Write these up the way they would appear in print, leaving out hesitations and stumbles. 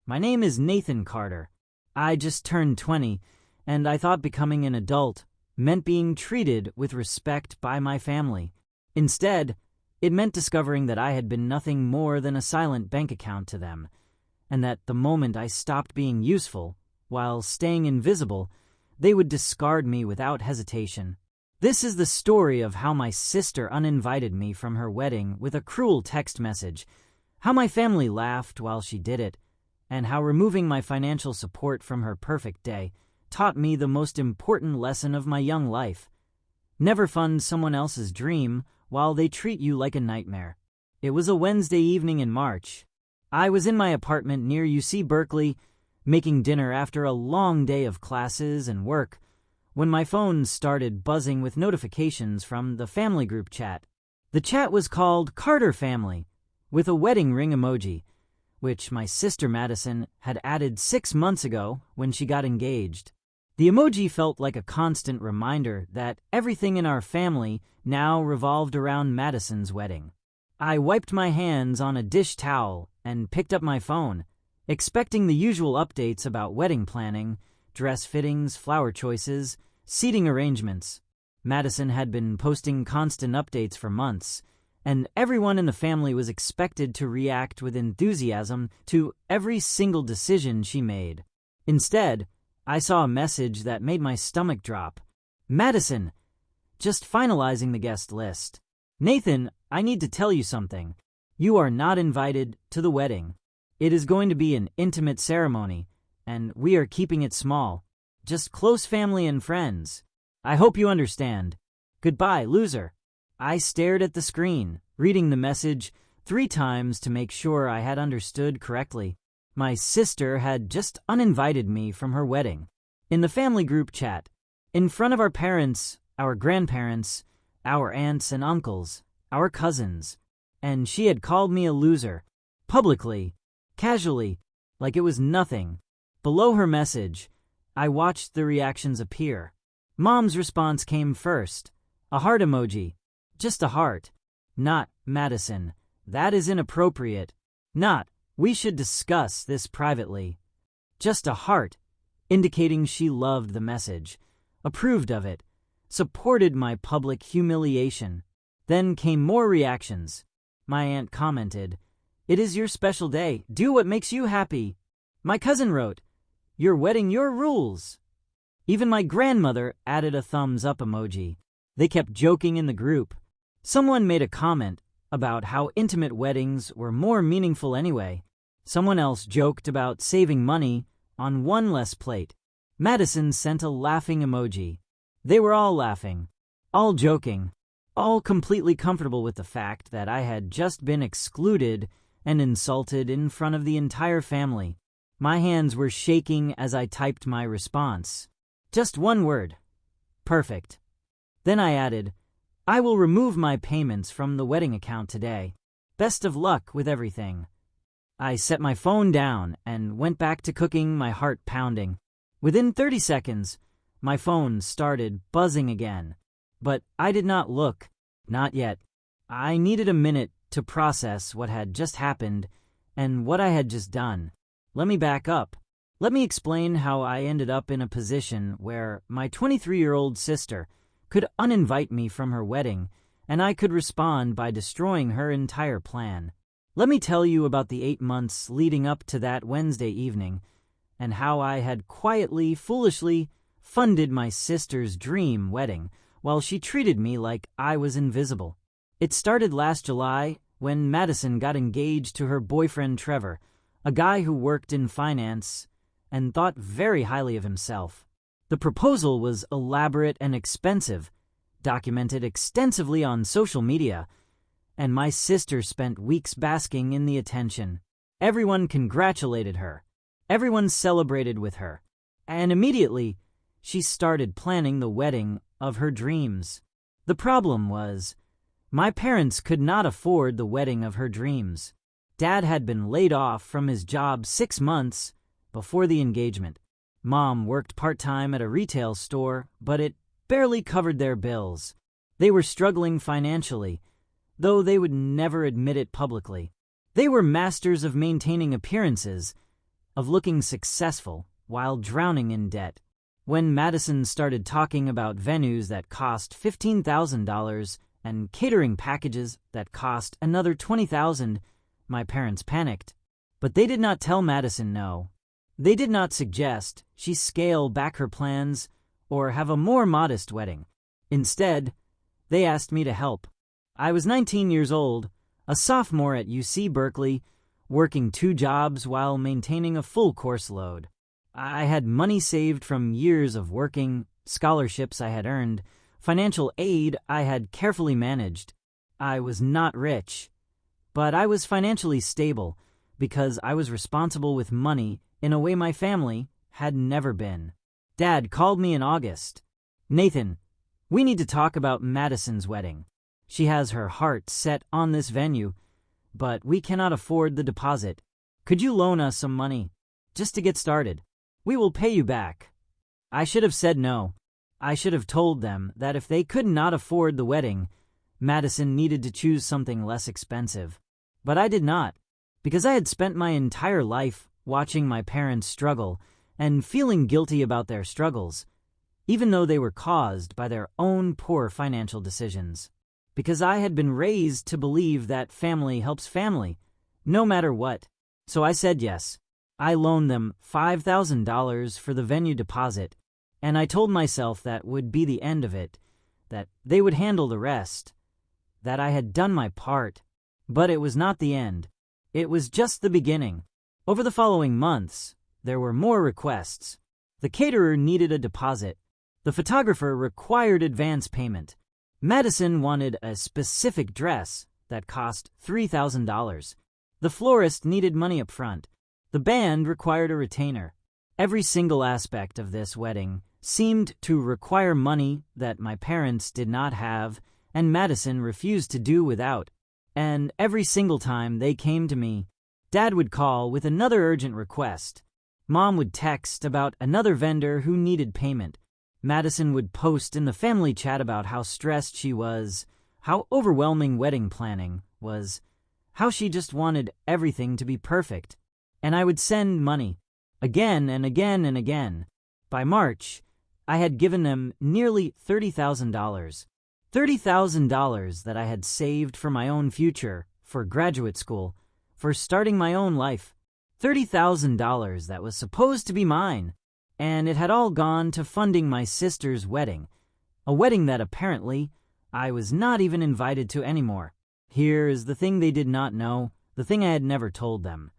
My name is Nathan Carter. I just turned 20, and I thought becoming an adult meant being treated with respect by my family. Instead, it meant discovering that I had been nothing more than a silent bank account to them, and that the moment I stopped being useful, while staying invisible, they would discard me without hesitation. This is the story of how my sister uninvited me from her wedding with a cruel text message, how my family laughed while she did it, and how removing my financial support from her perfect day taught me the most important lesson of my young life. Never fund someone else's dream while they treat you like a nightmare. It was a Wednesday evening in March. I was in my apartment near UC Berkeley, making dinner after a long day of classes and work, when my phone started buzzing with notifications from the family group chat. The chat was called Carter Family, with a wedding ring emoji, which my sister Madison had added 6 months ago when she got engaged. The emoji felt like a constant reminder that everything in our family now revolved around Madison's wedding. I wiped my hands on a dish towel and picked up my phone, expecting the usual updates about wedding planning, dress fittings, flower choices, seating arrangements. Madison had been posting constant updates for months, and everyone in the family was expected to react with enthusiasm to every single decision she made. Instead, I saw a message that made my stomach drop. Madison, just finalizing the guest list. Nathan, I need to tell you something. You are not invited to the wedding. It is going to be an intimate ceremony, and we are keeping it small. Just close family and friends. I hope you understand. Goodbye, loser. I stared at the screen, reading the message 3 times to make sure I had understood correctly. My sister had just uninvited me from her wedding. In the family group chat, in front of our parents, our grandparents, our aunts and uncles, our cousins, and she had called me a loser, publicly, casually, like it was nothing. Below her message, I watched the reactions appear. Mom's response came first, a heart emoji, just a heart. Not, Madison, that is inappropriate. Not, we should discuss this privately. Just a heart, indicating she loved the message, approved of it, supported my public humiliation. Then came more reactions. My aunt commented, "It is your special day. Do what makes you happy." My cousin wrote, "Your wedding, your rules." Even my grandmother added a thumbs up emoji. They kept joking in the group. Someone made a comment about how intimate weddings were more meaningful anyway. Someone else joked about saving money on one less plate. Madison sent a laughing emoji. They were all laughing, all joking, all completely comfortable with the fact that I had just been excluded and insulted in front of the entire family. My hands were shaking as I typed my response. Just one word. Perfect. Then I added, "I will remove my payments from the wedding account today. Best of luck with everything." I set my phone down and went back to cooking, my heart pounding. Within 30 seconds, my phone started buzzing again. But I did not look. Not yet. I needed a minute to process what had just happened and what I had just done. Let me back up. Let me explain how I ended up in a position where my 23-year-old sister could uninvite me from her wedding, and I could respond by destroying her entire plan. Let me tell you about the 8 months leading up to that Wednesday evening, and how I had quietly, foolishly funded my sister's dream wedding while she treated me like I was invisible. It started last July when Madison got engaged to her boyfriend Trevor, a guy who worked in finance and thought very highly of himself. The proposal was elaborate and expensive, documented extensively on social media, and my sister spent weeks basking in the attention. Everyone congratulated her. Everyone celebrated with her. And immediately, she started planning the wedding of her dreams. The problem was, my parents could not afford the wedding of her dreams. Dad had been laid off from his job 6 months before the engagement. Mom worked part-time at a retail store, but it barely covered their bills. They were struggling financially, though they would never admit it publicly. They were masters of maintaining appearances, of looking successful while drowning in debt. When Madison started talking about venues that cost $15,000 and catering packages that cost another $20,000, my parents panicked. But they did not tell Madison no. They did not suggest she scale back her plans or have a more modest wedding. Instead, they asked me to help. I was 19 years old, a sophomore at UC Berkeley, working 2 jobs while maintaining a full course load. I had money saved from years of working, scholarships I had earned, financial aid I had carefully managed. I was not rich, but I was financially stable because I was responsible with money in a way my family had never been. Dad called me in August. "Nathan, we need to talk about Madison's wedding. She has her heart set on this venue, but we cannot afford the deposit. Could you loan us some money just to get started? We will pay you back." I should have said no. I should have told them that if they could not afford the wedding, Madison needed to choose something less expensive. But I did not, because I had spent my entire life watching my parents struggle and feeling guilty about their struggles, even though they were caused by their own poor financial decisions. Because I had been raised to believe that family helps family, no matter what. So I said yes. I loaned them $5,000 for the venue deposit, and I told myself that would be the end of it, that they would handle the rest, that I had done my part. But it was not the end. It was just the beginning. Over the following months, there were more requests. The caterer needed a deposit. The photographer required advance payment. Madison wanted a specific dress that cost $3,000. The florist needed money up front. The band required a retainer. Every single aspect of this wedding seemed to require money that my parents did not have and Madison refused to do without. And every single time they came to me, Dad would call with another urgent request. Mom would text about another vendor who needed payment. Madison would post in the family chat about how stressed she was, how overwhelming wedding planning was, how she just wanted everything to be perfect. And I would send money, again and again and again. By March, I had given them nearly $30,000. $30,000 that I had saved for my own future, for graduate school, for starting my own life. $30,000 that was supposed to be mine. And it had all gone to funding my sister's wedding, a wedding that apparently I was not even invited to anymore. Here is the thing they did not know, the thing I had never told them.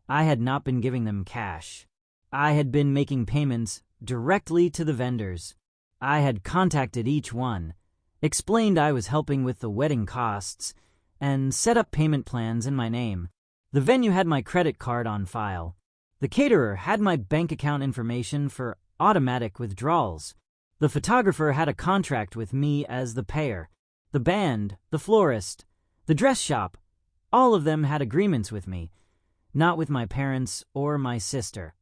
I had not been giving them cash. I had been making payments directly to the vendors. I had contacted each one, explained I was helping with the wedding costs, and set up payment plans in my name. The venue had my credit card on file. The caterer had my bank account information for automatic withdrawals. The photographer had a contract with me as the payer. The band, the florist, the dress shop, all of them had agreements with me, not with my parents or my sister.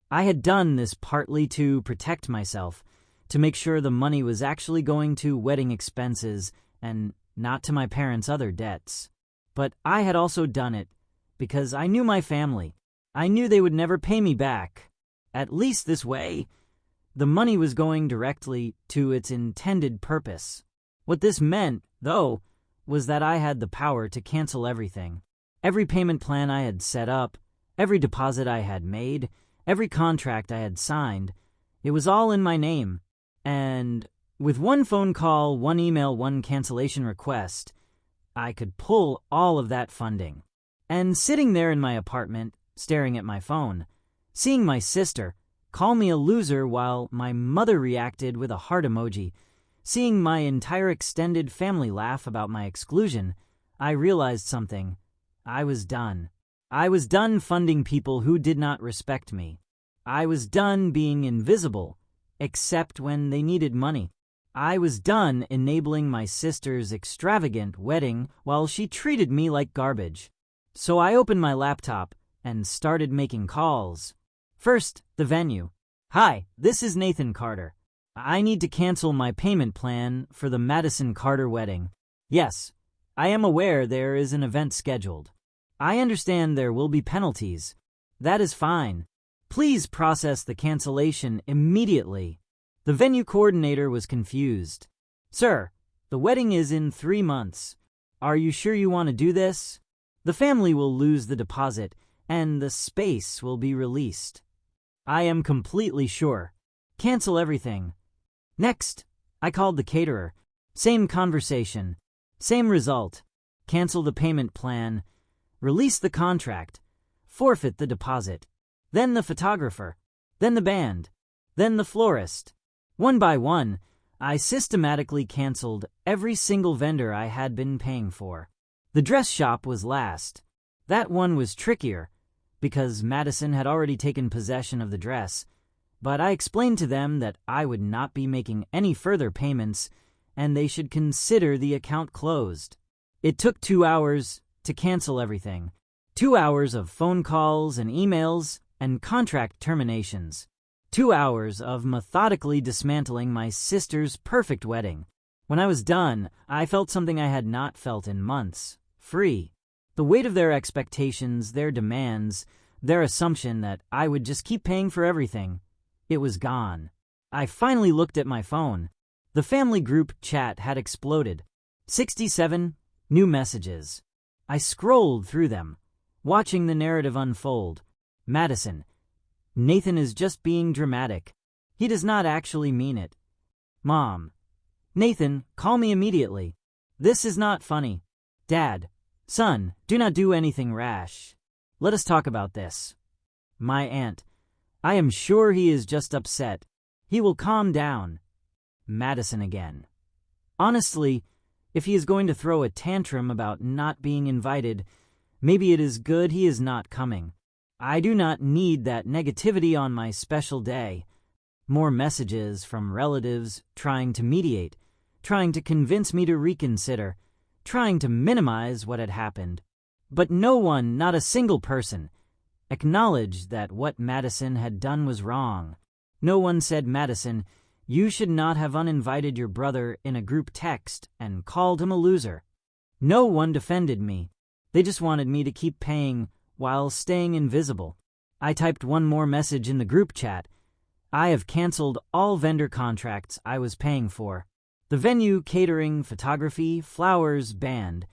I had done this partly to protect myself, to make sure the money was actually going to wedding expenses and not to my parents' other debts. But I had also done it because I knew my family. I knew they would never pay me back. At least this way, the money was going directly to its intended purpose. What this meant, though, was that I had the power to cancel everything. Every payment plan I had set up, every deposit I had made, every contract I had signed, it was all in my name. And with one phone call, one email, one cancellation request, I could pull all of that funding. And sitting there in my apartment, staring at my phone, seeing my sister call me a loser while my mother reacted with a heart emoji, seeing my entire extended family laugh about my exclusion, I realized something. I was done. I was done funding people who did not respect me. I was done being invisible, except when they needed money. I was done enabling my sister's extravagant wedding while she treated me like garbage. So I opened my laptop and started making calls. First, the venue. "Hi, this is Nathan Carter. I need to cancel my payment plan for the Madison Carter wedding. Yes, I am aware there is an event scheduled. I understand there will be penalties. That is fine. Please process the cancellation immediately. The venue coordinator was confused. Sir, the wedding is in 3 months. Are you sure you want to do this? The family will lose the deposit, and the space will be released. I am completely sure. Cancel everything. Next, I called the caterer. Same conversation. Same result. Cancel the payment plan. Release the contract. Forfeit the deposit. Then the photographer. Then the band. Then the florist. One by one, I systematically canceled every single vendor I had been paying for. The dress shop was last. That one was trickier, because Madison had already taken possession of the dress, but I explained to them that I would not be making any further payments, and they should consider the account closed. It took 2 hours to cancel everything. 2 hours of phone calls and emails and contract terminations. 2 hours of methodically dismantling my sister's perfect wedding. When I was done, I felt something I had not felt in months. Free. The weight of their expectations, their demands, their assumption that I would just keep paying for everything. It was gone. I finally looked at my phone. The family group chat had exploded. 67 new messages. I scrolled through them, watching the narrative unfold. Madison. Nathan is just being dramatic. He does not actually mean it. Mom. Nathan, call me immediately. This is not funny. Dad. Son, do not do anything rash. Let us talk about this. My aunt. I am sure he is just upset. He will calm down. Madison again. Honestly, if he is going to throw a tantrum about not being invited, maybe it is good he is not coming. I do not need that negativity on my special day. More messages from relatives trying to mediate, trying to convince me to reconsider, trying to minimize what had happened. But no one, not a single person, acknowledged that what Madison had done was wrong. No one said, Madison, you should not have uninvited your brother in a group text and called him a loser. No one defended me. They just wanted me to keep paying while staying invisible. I typed one more message in the group chat. I have canceled all vendor contracts I was paying for. The venue, catering, photography, flowers, band,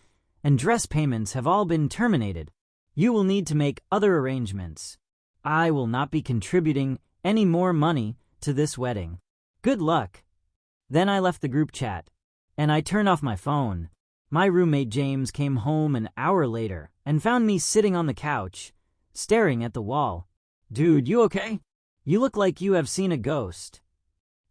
and dress payments have all been terminated. You will need to make other arrangements. I will not be contributing any more money to this wedding. Good luck. Then I left the group chat, and I turned off my phone. My roommate James came home an hour later and found me sitting on the couch, staring at the wall. Dude, you okay? You look like you have seen a ghost.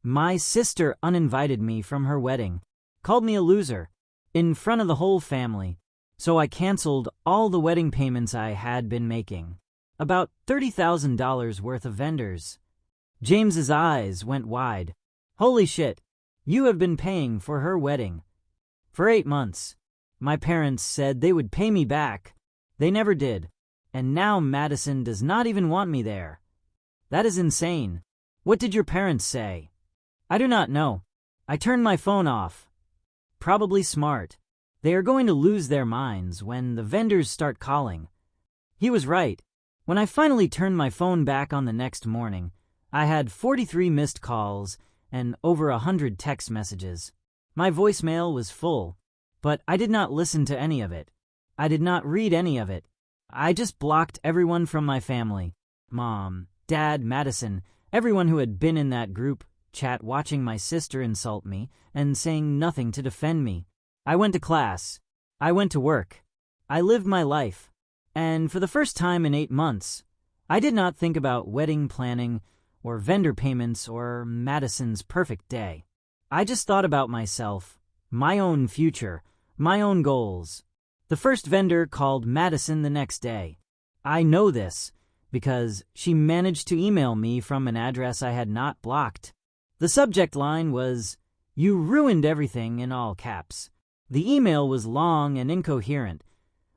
My sister uninvited me from her wedding, called me a loser, in front of the whole family, so I canceled all the wedding payments I had been making. About $30,000 worth of vendors. James's eyes went wide. Holy shit, you have been paying for her wedding. For 8 months. My parents said they would pay me back. They never did. And now Madison does not even want me there. That is insane. What did your parents say? I do not know. I turned my phone off. Probably smart. They are going to lose their minds when the vendors start calling. He was right. When I finally turned my phone back on the next morning, I had 43 missed calls and over 100 text messages. My voicemail was full, but I did not listen to any of it. I did not read any of it. I just blocked everyone from my family. Mom, Dad, Madison, everyone who had been in that group chat watching my sister insult me and saying nothing to defend me. I went to class. I went to work. I lived my life. And for the first time in 8 months, I did not think about wedding planning or vendor payments or Madison's perfect day. I just thought about myself, my own future, my own goals. The first vendor called Madison the next day. I know this because she managed to email me from an address I had not blocked. The subject line was, "You ruined everything," in all caps. The email was long and incoherent,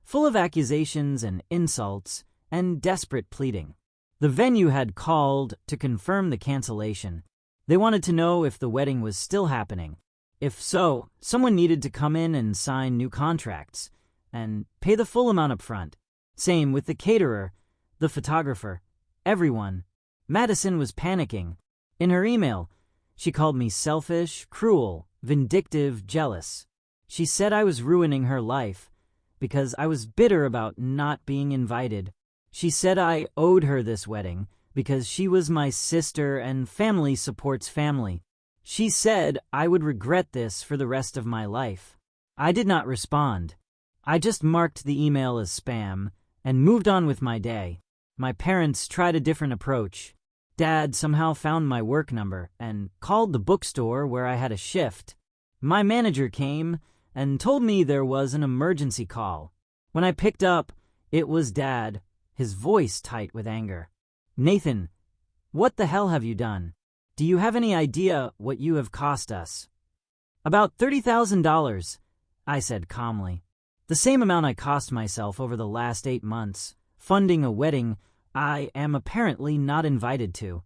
full of accusations and insults and desperate pleading. The venue had called to confirm the cancellation. They wanted to know if the wedding was still happening. If so, someone needed to come in and sign new contracts and pay the full amount up front. Same with the caterer, the photographer, everyone. Madison was panicking. In her email, she called me selfish, cruel, vindictive, jealous. She said I was ruining her life because I was bitter about not being invited. She said I owed her this wedding because she was my sister and family supports family. She said I would regret this for the rest of my life. I did not respond. I just marked the email as spam and moved on with my day. My parents tried a different approach. Dad somehow found my work number and called the bookstore where I had a shift. My manager came and told me there was an emergency call. When I picked up, it was Dad, his voice tight with anger. "Nathan, what the hell have you done? Do you have any idea what you have cost us?" "About $30,000, I said calmly. "The same amount I cost myself over the last 8 months, funding a wedding I am apparently not invited to.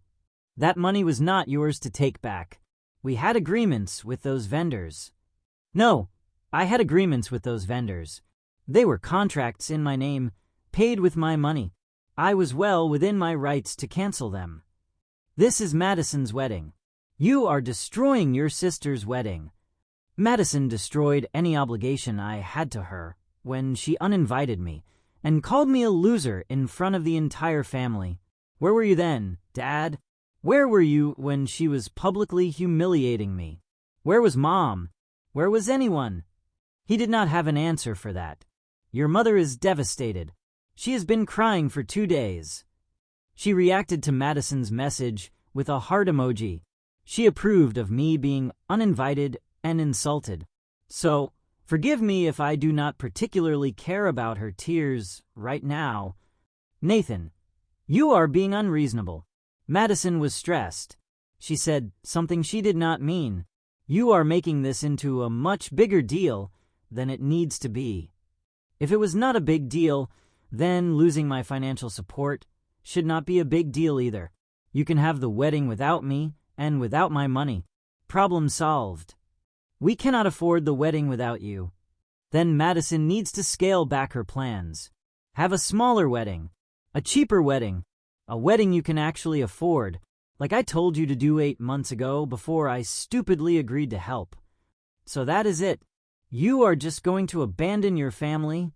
That money was not yours to take back. We had agreements with those vendors." "No, I had agreements with those vendors. They were contracts in my name, paid with my money. I was well within my rights to cancel them. This is Madison's wedding. You are destroying your sister's wedding." Madison destroyed any obligation I had to her when she uninvited me and called me a loser in front of the entire family. Where were you then, Dad? Where were you when she was publicly humiliating me? Where was Mom? Where was anyone? He did not have an answer for that. "Your mother is devastated. She has been crying for 2 days. She reacted to Madison's message with a heart emoji. She approved of me being uninvited and insulted. So, forgive me if I do not particularly care about her tears right now. Nathan, you are being unreasonable." Madison was stressed. She said something she did not mean. "You are making this into a much bigger deal than it needs to be. If it was not a big deal, then losing my financial support should not be a big deal either. You can have the wedding without me and without my money. Problem solved. We cannot afford the wedding without you. Then Madison needs to scale back her plans. Have a smaller wedding, a cheaper wedding, a wedding you can actually afford, like I told you to do 8 months ago before I stupidly agreed to help. So that is it. You are just going to abandon your family?"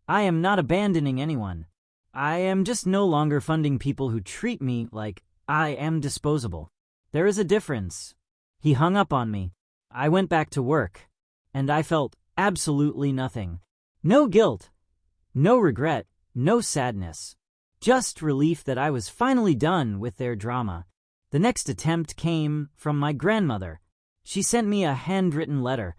"I am not abandoning anyone. I am just no longer funding people who treat me like I am disposable. There is a difference." He hung up on me. I went back to work, and I felt absolutely nothing. No guilt, no regret, no sadness. Just relief that I was finally done with their drama. The next attempt came from my grandmother. She sent me a handwritten letter,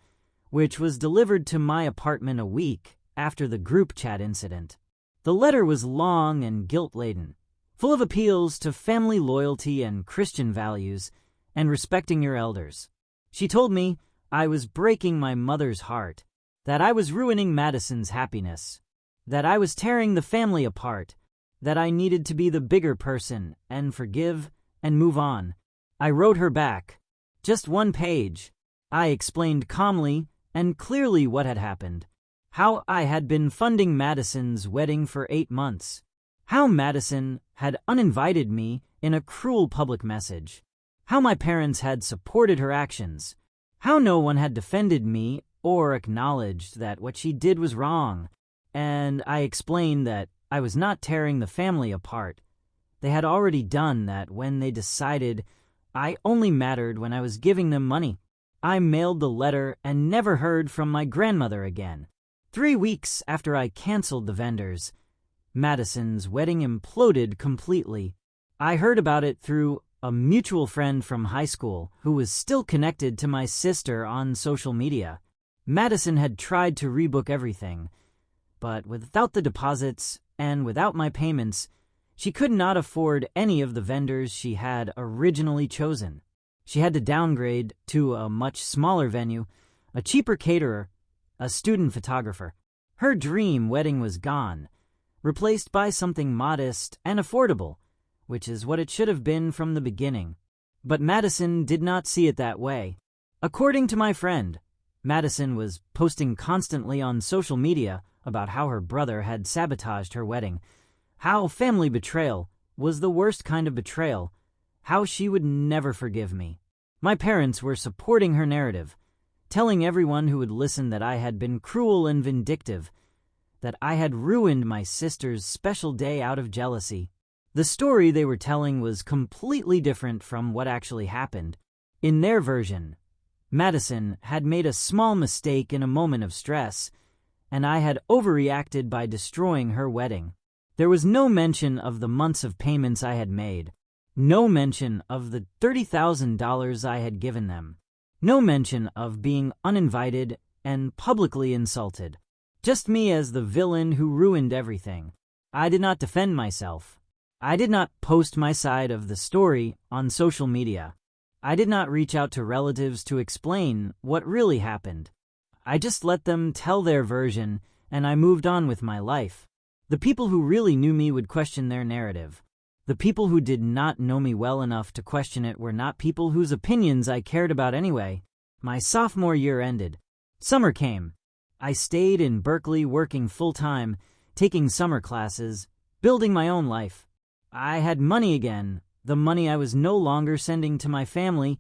which was delivered to my apartment a week after the group chat incident. The letter was long and guilt-laden, full of appeals to family loyalty and Christian values and respecting your elders. She told me I was breaking my mother's heart, that I was ruining Madison's happiness, that I was tearing the family apart, that I needed to be the bigger person and forgive and move on. I wrote her back. Just 1 page. I explained calmly and clearly what had happened. How I had been funding Madison's wedding for 8 months. How Madison had uninvited me in a cruel public message. How my parents had supported her actions. How no one had defended me or acknowledged that what she did was wrong. And I explained that I was not tearing the family apart. They had already done that when they decided I only mattered when I was giving them money. I mailed the letter and never heard from my grandmother again. 3 weeks after I canceled the vendors, Madison's wedding imploded completely. I heard about it through a mutual friend from high school who was still connected to my sister on social media. Madison had tried to rebook everything, but without the deposits and without my payments, she could not afford any of the vendors she had originally chosen. She had to downgrade to a much smaller venue, a cheaper caterer, a student photographer. Her dream wedding was gone, replaced by something modest and affordable, which is what it should have been from the beginning. But Madison did not see it that way. According to my friend, Madison was posting constantly on social media about how her brother had sabotaged her wedding, how family betrayal was the worst kind of betrayal, how she would never forgive me. My parents were supporting her narrative, telling everyone who would listen that I had been cruel and vindictive, that I had ruined my sister's special day out of jealousy. The story they were telling was completely different from what actually happened. In their version, Madison had made a small mistake in a moment of stress, and I had overreacted by destroying her wedding. There was no mention of the months of payments I had made, no mention of the $30,000 I had given them, no mention of being uninvited and publicly insulted. Just me as the villain who ruined everything. I did not defend myself. I did not post my side of the story on social media. I did not reach out to relatives to explain what really happened. I just let them tell their version, and I moved on with my life. The people who really knew me would question their narrative. The people who did not know me well enough to question it were not people whose opinions I cared about anyway. My sophomore year ended. Summer came. I stayed in Berkeley working full-time, taking summer classes, building my own life. I had money again, the money I was no longer sending to my family,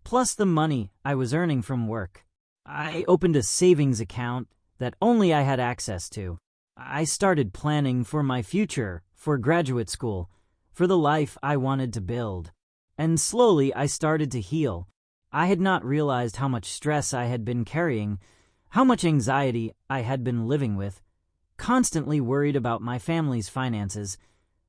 plus the money I was earning from work. I opened a savings account that only I had access to. I started planning for my future, for graduate school, for the life I wanted to build. And slowly I started to heal. I had not realized how much stress I had been carrying, how much anxiety I had been living with, constantly worried about my family's finances,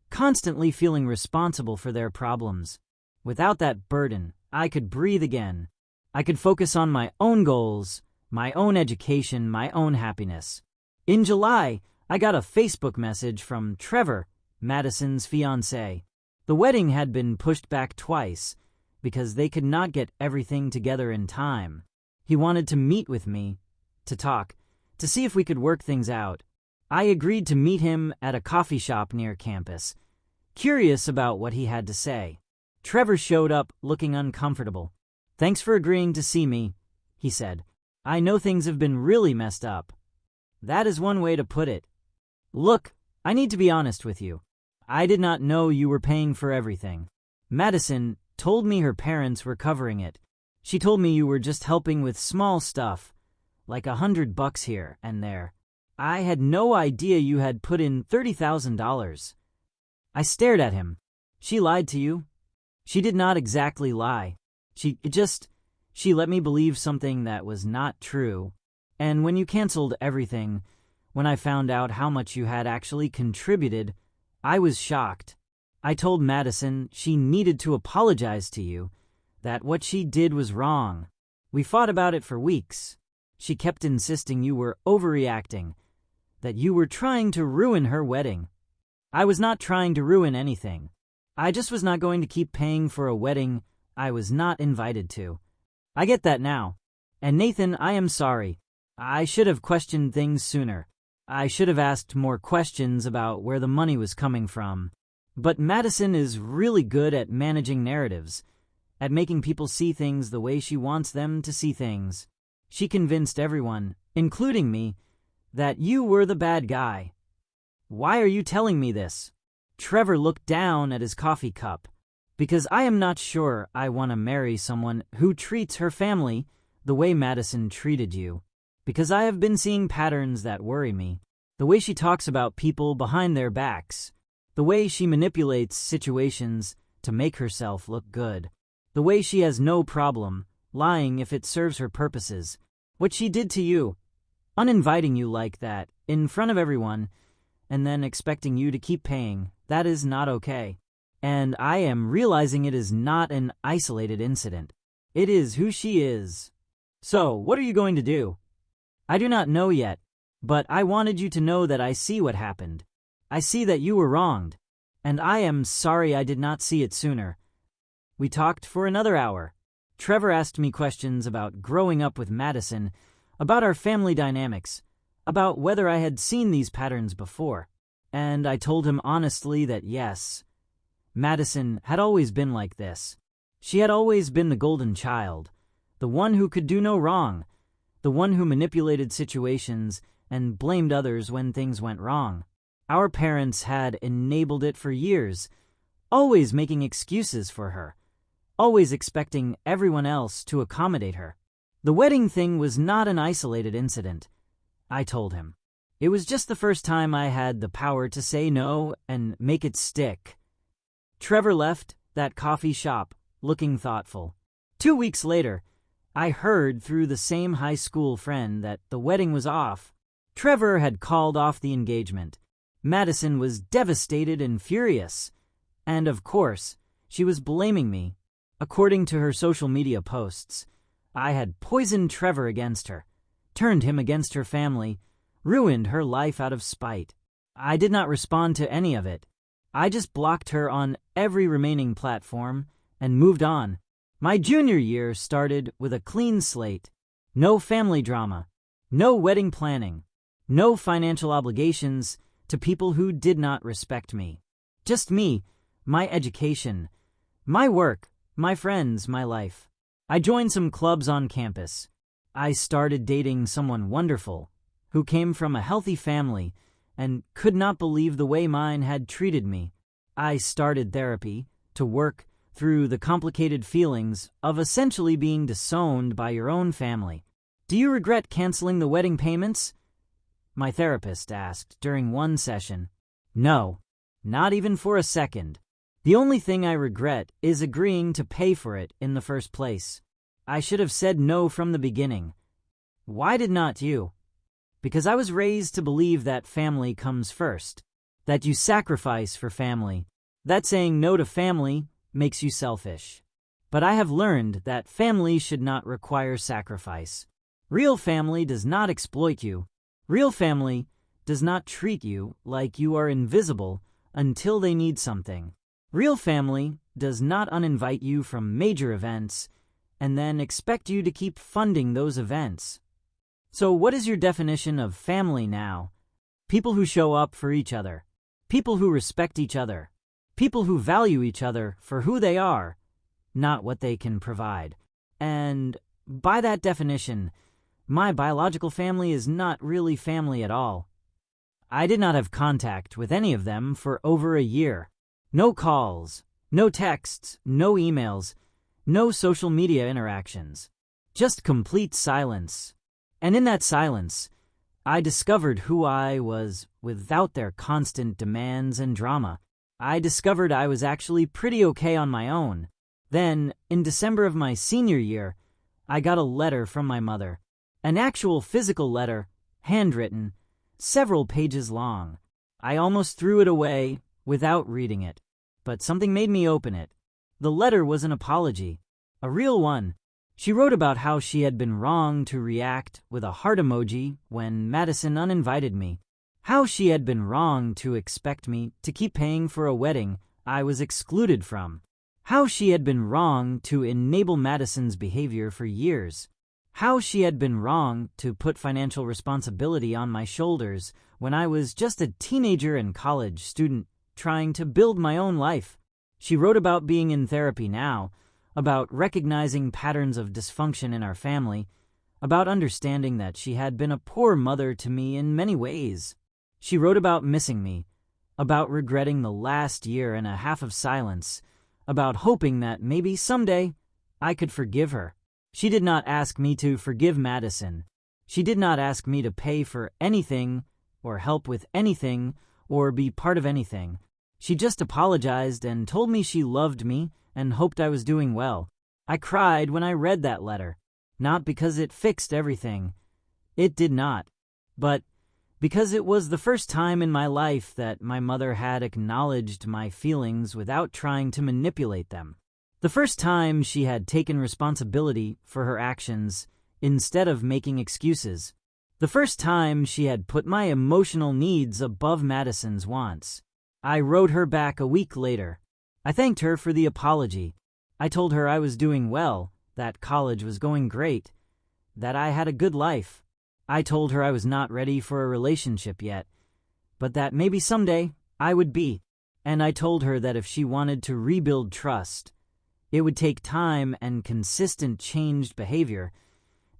constantly feeling responsible for their problems. Without that burden, I could breathe again. I could focus on my own goals, my own education, my own happiness. In July, I got a Facebook message from Trevor, Madison's fiancé. The wedding had been pushed back twice because they could not get everything together in time. He wanted to meet with me, to talk, to see if we could work things out. I agreed to meet him at a coffee shop near campus, curious about what he had to say. Trevor showed up looking uncomfortable. "Thanks for agreeing to see me," he said. "I know things have been really messed up." That is one way to put it. "Look, I need to be honest with you. I did not know you were paying for everything. Madison told me her parents were covering it. She told me you were just helping with small stuff, like $100 here and there. I had no idea you had put in $30,000. I stared at him. She lied to you? She did not exactly lie. She let me believe something that was not true. And when you canceled everything, when I found out how much you had actually contributed, I was shocked. I told Madison she needed to apologize to you, that what she did was wrong. We fought about it for weeks. She kept insisting you were overreacting, that you were trying to ruin her wedding. I was not trying to ruin anything. I just was not going to keep paying for a wedding I was not invited to. I get that now. And Nathan, I am sorry. I should have questioned things sooner. I should have asked more questions about where the money was coming from. But Madison is really good at managing narratives, at making people see things the way she wants them to see things. She convinced everyone, including me, that you were the bad guy. Why are you telling me this? Trevor looked down at his coffee cup. Because I am not sure I want to marry someone who treats her family the way Madison treated you. Because I have been seeing patterns that worry me. The way she talks about people behind their backs. The way she manipulates situations to make herself look good. The way she has no problem lying if it serves her purposes. What she did to you, uninviting you like that, in front of everyone, and then expecting you to keep paying, that is not okay. And I am realizing it is not an isolated incident. It is who she is. So, what are you going to do? I do not know yet, but I wanted you to know that I see what happened. I see that you were wronged, and I am sorry I did not see it sooner. We talked for another hour. Trevor asked me questions about growing up with Madison, about our family dynamics, about whether I had seen these patterns before, and I told him honestly that yes, Madison had always been like this. She had always been the golden child, the one who could do no wrong, the one who manipulated situations and blamed others when things went wrong. Our parents had enabled it for years, always making excuses for her, always expecting everyone else to accommodate her. The wedding thing was not an isolated incident, I told him. It was just the first time I had the power to say no and make it stick. Trevor left that coffee shop looking thoughtful. 2 weeks later, I heard through the same high school friend that the wedding was off. Trevor had called off the engagement. Madison was devastated and furious. And of course, she was blaming me. According to her social media posts, I had poisoned Trevor against her, turned him against her family, ruined her life out of spite. I did not respond to any of it. I just blocked her on every remaining platform and moved on. My junior year started with a clean slate. No family drama, no wedding planning, no financial obligations to people who did not respect me. Just me, my education, my work, my friends, my life. I joined some clubs on campus. I started dating someone wonderful who came from a healthy family and could not believe the way mine had treated me. I started therapy to work through the complicated feelings of essentially being disowned by your own family. Do you regret canceling the wedding payments? My therapist asked during one session. No, not even for a second. The only thing I regret is agreeing to pay for it in the first place. I should have said no from the beginning. Why did not you? Because I was raised to believe that family comes first, that you sacrifice for family, that saying no to family makes you selfish. But I have learned that family should not require sacrifice. Real family does not exploit you. Real family does not treat you like you are invisible until they need something. Real family does not uninvite you from major events and then expect you to keep funding those events. So what is your definition of family now? People who show up for each other. People who respect each other. People who value each other for who they are, not what they can provide. And by that definition, my biological family is not really family at all. I did not have contact with any of them for over a year. No calls, no texts, no emails, no social media interactions. Just complete silence. And in that silence, I discovered who I was without their constant demands and drama. I discovered I was actually pretty okay on my own. Then, in December of my senior year, I got a letter from my mother. An actual physical letter, handwritten, several pages long. I almost threw it away without reading it, but something made me open it. The letter was an apology, a real one. She wrote about how she had been wrong to react with a heart emoji when Madison uninvited me, how she had been wrong to expect me to keep paying for a wedding I was excluded from, how she had been wrong to enable Madison's behavior for years, how she had been wrong to put financial responsibility on my shoulders when I was just a teenager and college student trying to build my own life. She wrote about being in therapy now, about recognizing patterns of dysfunction in our family, about understanding that she had been a poor mother to me in many ways. She wrote about missing me, about regretting the last year and a half of silence, about hoping that maybe someday I could forgive her. She did not ask me to forgive Madison. She did not ask me to pay for anything or help with anything or be part of anything. She just apologized and told me she loved me and hoped I was doing well. I cried when I read that letter, not because it fixed everything. It did not. But because it was the first time in my life that my mother had acknowledged my feelings without trying to manipulate them. The first time she had taken responsibility for her actions instead of making excuses. The first time she had put my emotional needs above Madison's wants. I wrote her back a week later. I thanked her for the apology. I told her I was doing well, that college was going great, that I had a good life. I told her I was not ready for a relationship yet, but that maybe someday I would be. And I told her that if she wanted to rebuild trust, it would take time and consistent changed behavior,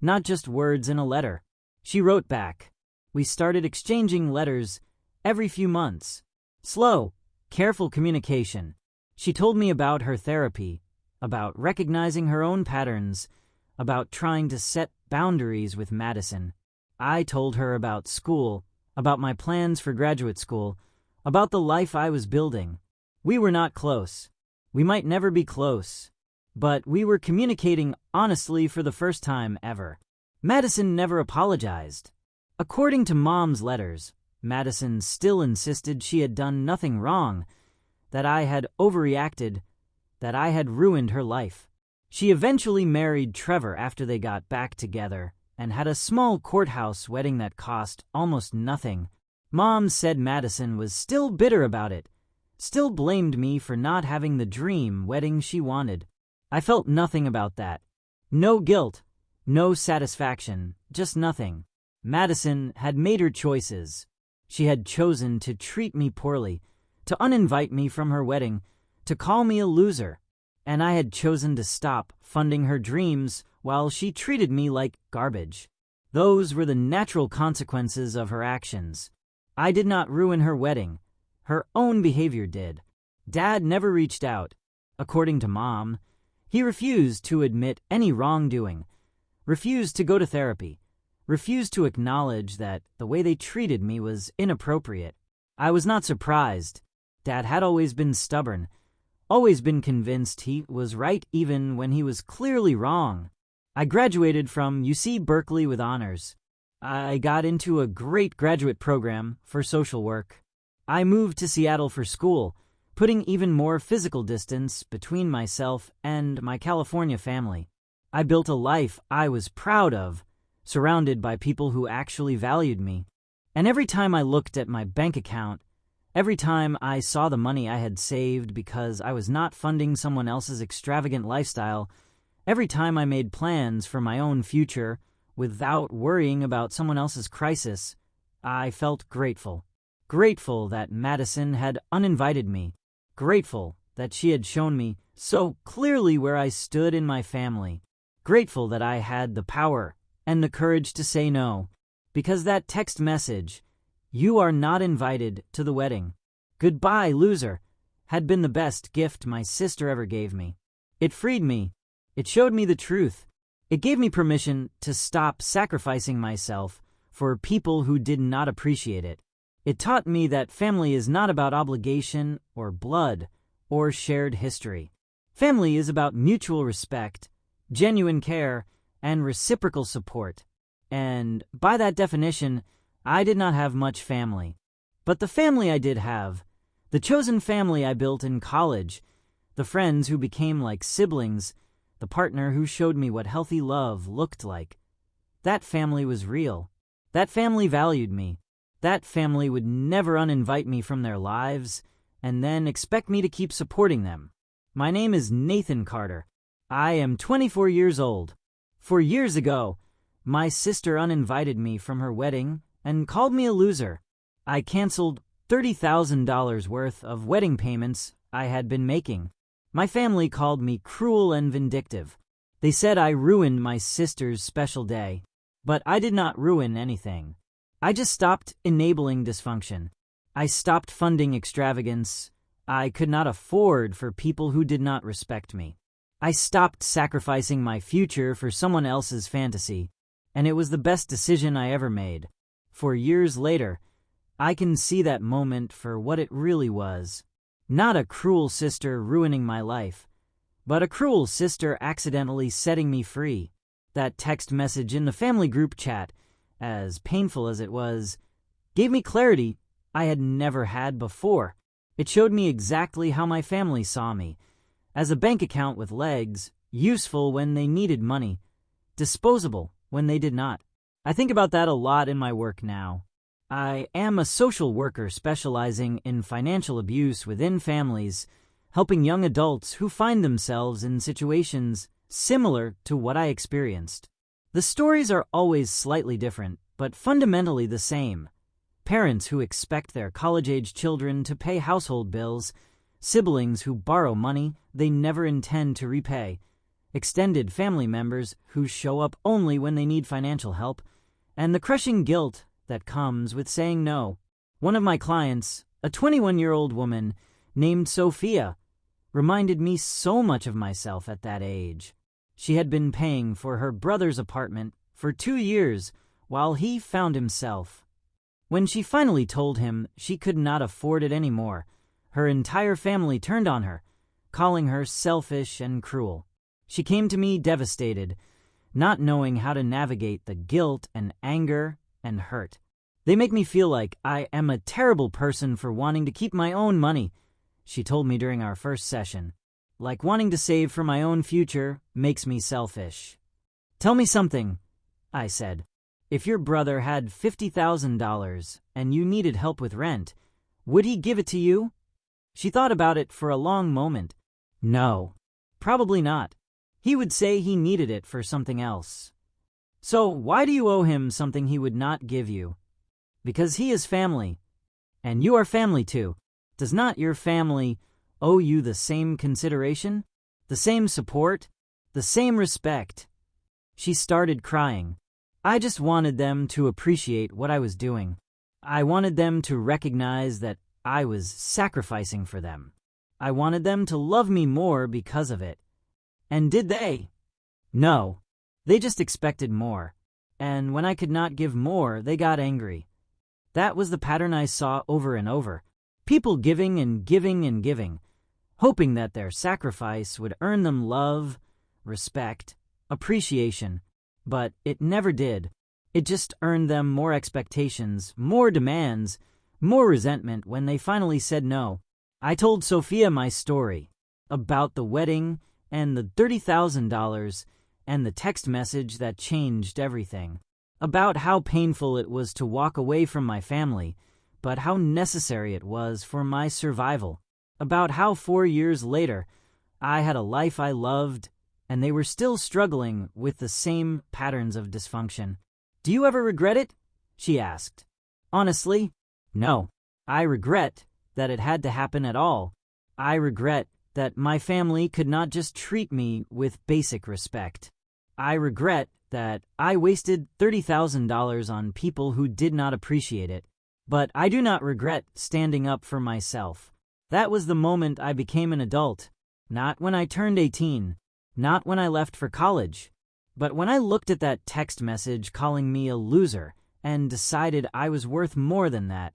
not just words in a letter. She wrote back. We started exchanging letters every few months. Slow, careful communication. She told me about her therapy, about recognizing her own patterns, about trying to set boundaries with Madison. I told her about school, about my plans for graduate school, about the life I was building. We were not close. We might never be close, but we were communicating honestly for the first time ever. Madison never apologized. According to Mom's letters, Madison still insisted she had done nothing wrong, that I had overreacted, that I had ruined her life. She eventually married Trevor after they got back together and had a small courthouse wedding that cost almost nothing. Mom said Madison was still bitter about it, still blamed me for not having the dream wedding she wanted. I felt nothing about that. No guilt, no satisfaction, just nothing. Madison had made her choices. She had chosen to treat me poorly, to uninvite me from her wedding, to call me a loser, and I had chosen to stop funding her dreams while she treated me like garbage. Those were the natural consequences of her actions. I did not ruin her wedding. Her own behavior did. Dad never reached out. According to Mom, he refused to admit any wrongdoing, refused to go to therapy, refused to acknowledge that the way they treated me was inappropriate. I was not surprised. Dad had always been stubborn, always been convinced he was right even when he was clearly wrong. I graduated from UC Berkeley with honors. I got into a great graduate program for social work. I moved to Seattle for school, putting even more physical distance between myself and my California family. I built a life I was proud of, surrounded by people who actually valued me. And every time I looked at my bank account, every time I saw the money I had saved because I was not funding someone else's extravagant lifestyle, every time I made plans for my own future without worrying about someone else's crisis, I felt grateful. Grateful that Madison had uninvited me. Grateful that she had shown me so clearly where I stood in my family. Grateful that I had the power and the courage to say no, because that text message, "You are not invited to the wedding. Goodbye, loser," had been the best gift my sister ever gave me. It freed me. It showed me the truth. It gave me permission to stop sacrificing myself for people who did not appreciate it. It taught me that family is not about obligation or blood or shared history. Family is about mutual respect, genuine care, and reciprocal support. And by that definition, I did not have much family. But the family I did have, the chosen family I built in college, the friends who became like siblings, the partner who showed me what healthy love looked like, that family was real. That family valued me. That family would never uninvite me from their lives and then expect me to keep supporting them. My name is Nathan Carter. I am 24 years old. 4 years ago, my sister uninvited me from her wedding and called me a loser. I canceled $30,000 worth of wedding payments I had been making. My family called me cruel and vindictive. They said I ruined my sister's special day. But I did not ruin anything. I just stopped enabling dysfunction. I stopped funding extravagance I could not afford for people who did not respect me. I stopped sacrificing my future for someone else's fantasy, and it was the best decision I ever made. 4 years later, I can see that moment for what it really was. Not a cruel sister ruining my life, but a cruel sister accidentally setting me free. That text message in the family group chat, as painful as it was, gave me clarity I had never had before. It showed me exactly how my family saw me, as a bank account with legs, useful when they needed money, disposable when they did not. I think about that a lot in my work now. I am a social worker specializing in financial abuse within families, helping young adults who find themselves in situations similar to what I experienced. The stories are always slightly different, but fundamentally the same. Parents who expect their college-age children to pay household bills, siblings who borrow money they never intend to repay, extended family members who show up only when they need financial help, and the crushing guilt that comes with saying no. One of my clients, a 21-year-old woman named Sophia, reminded me so much of myself at that age. She had been paying for her brother's apartment for 2 years while he found himself. When she finally told him she could not afford it anymore, her entire family turned on her, calling her selfish and cruel. She came to me devastated, not knowing how to navigate the guilt and anger and hurt. "They make me feel like I am a terrible person for wanting to keep my own money," she told me during our first session. "Like wanting to save for my own future makes me selfish." "Tell me something," I said. "If your brother had $50,000 and you needed help with rent, would he give it to you?" She thought about it for a long moment. "No, probably not. He would say he needed it for something else." "So why do you owe him something he would not give you?" "Because he is family. And you are family too. Does not your family owe you the same consideration, the same support, the same respect?" She started crying. "I just wanted them to appreciate what I was doing. I wanted them to recognize that I was sacrificing for them. I wanted them to love me more because of it. And did they? No. They just expected more. And when I could not give more, they got angry." That was the pattern I saw over and over. People giving and giving and giving, hoping that their sacrifice would earn them love, respect, appreciation. But it never did. It just earned them more expectations, more demands, more resentment when they finally said no. I told Sophia my story about the wedding and the $30,000 and the text message that changed everything. About how painful it was to walk away from my family, but how necessary it was for my survival. About how 4 years later, I had a life I loved, and they were still struggling with the same patterns of dysfunction. "Do you ever regret it?" she asked. "Honestly, no. I regret that it had to happen at all. I regret that my family could not just treat me with basic respect. I regret that I wasted $30,000 on people who did not appreciate it. But I do not regret standing up for myself. That was the moment I became an adult. Not when I turned 18. Not when I left for college. But when I looked at that text message calling me a loser and decided I was worth more than that."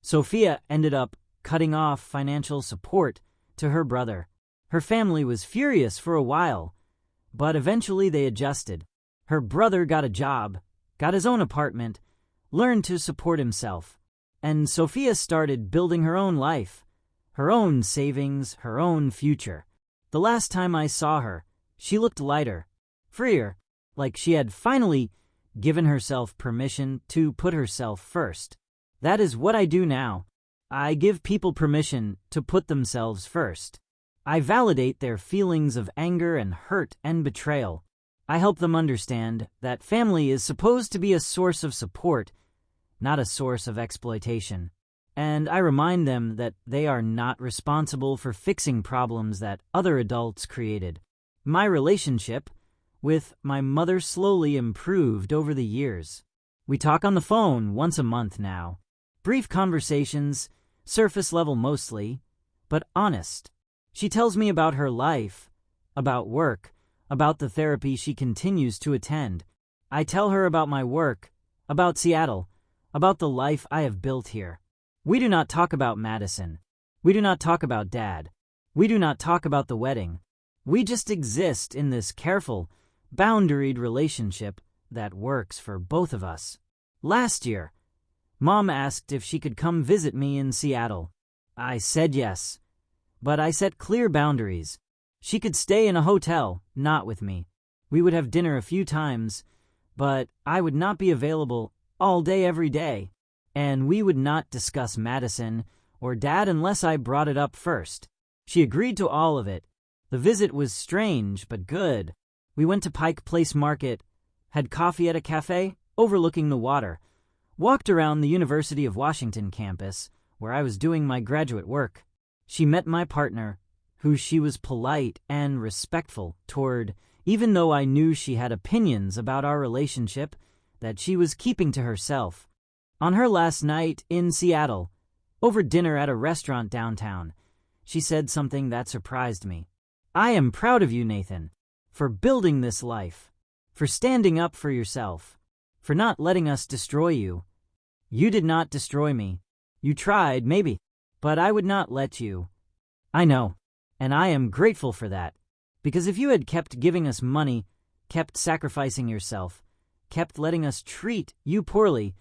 Sophia ended up cutting off financial support to her brother. Her family was furious for a while, but eventually they adjusted. Her brother got a job, got his own apartment, learned to support himself, and Sophia started building her own life, her own savings, her own future. The last time I saw her, she looked lighter, freer, like she had finally given herself permission to put herself first. That is what I do now. I give people permission to put themselves first. I validate their feelings of anger and hurt and betrayal. I help them understand that family is supposed to be a source of support, not a source of exploitation. And I remind them that they are not responsible for fixing problems that other adults created. My relationship with my mother slowly improved over the years. We talk on the phone once a month now. Brief conversations, surface level mostly, but honest. She tells me about her life, about work, about the therapy she continues to attend. I tell her about my work, about Seattle, about the life I have built here. We do not talk about Madison. We do not talk about Dad. We do not talk about the wedding. We just exist in this careful, boundaried relationship that works for both of us. Last year, Mom asked if she could come visit me in Seattle. I said yes, but I set clear boundaries. She could stay in a hotel, not with me. We would have dinner a few times, but I would not be available all day every day, and we would not discuss Madison or Dad unless I brought it up first. She agreed to all of it. The visit was strange but good. We went to Pike Place Market, had coffee at a cafe overlooking the water, walked around the University of Washington campus where I was doing my graduate work. She met my partner, who she was polite and respectful toward, even though I knew she had opinions about our relationship that she was keeping to herself. On her last night in Seattle, over dinner at a restaurant downtown, she said something that surprised me. "I am proud of you, Nathan, for building this life, for standing up for yourself, for not letting us destroy you. You did not destroy me. You tried, maybe, but I would not let you." "I know, and I am grateful for that, because if you had kept giving us money, kept sacrificing yourself, kept letting us treat you poorly,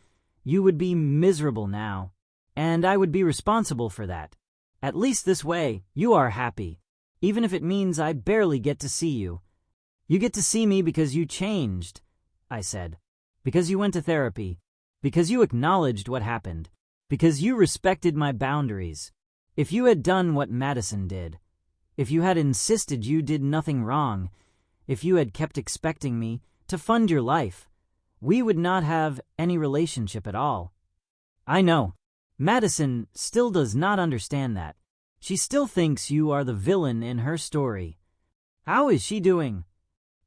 you would be miserable now, and I would be responsible for that. At least this way, you are happy, even if it means I barely get to see you. You get to see me because you changed," I said, "because you went to therapy, because you acknowledged what happened, because you respected my boundaries. If you had done what Madison did, if you had insisted you did nothing wrong, if you had kept expecting me to fund your life, we would not have any relationship at all." "I know. Madison still does not understand that. She still thinks you are the villain in her story." "How is she doing?"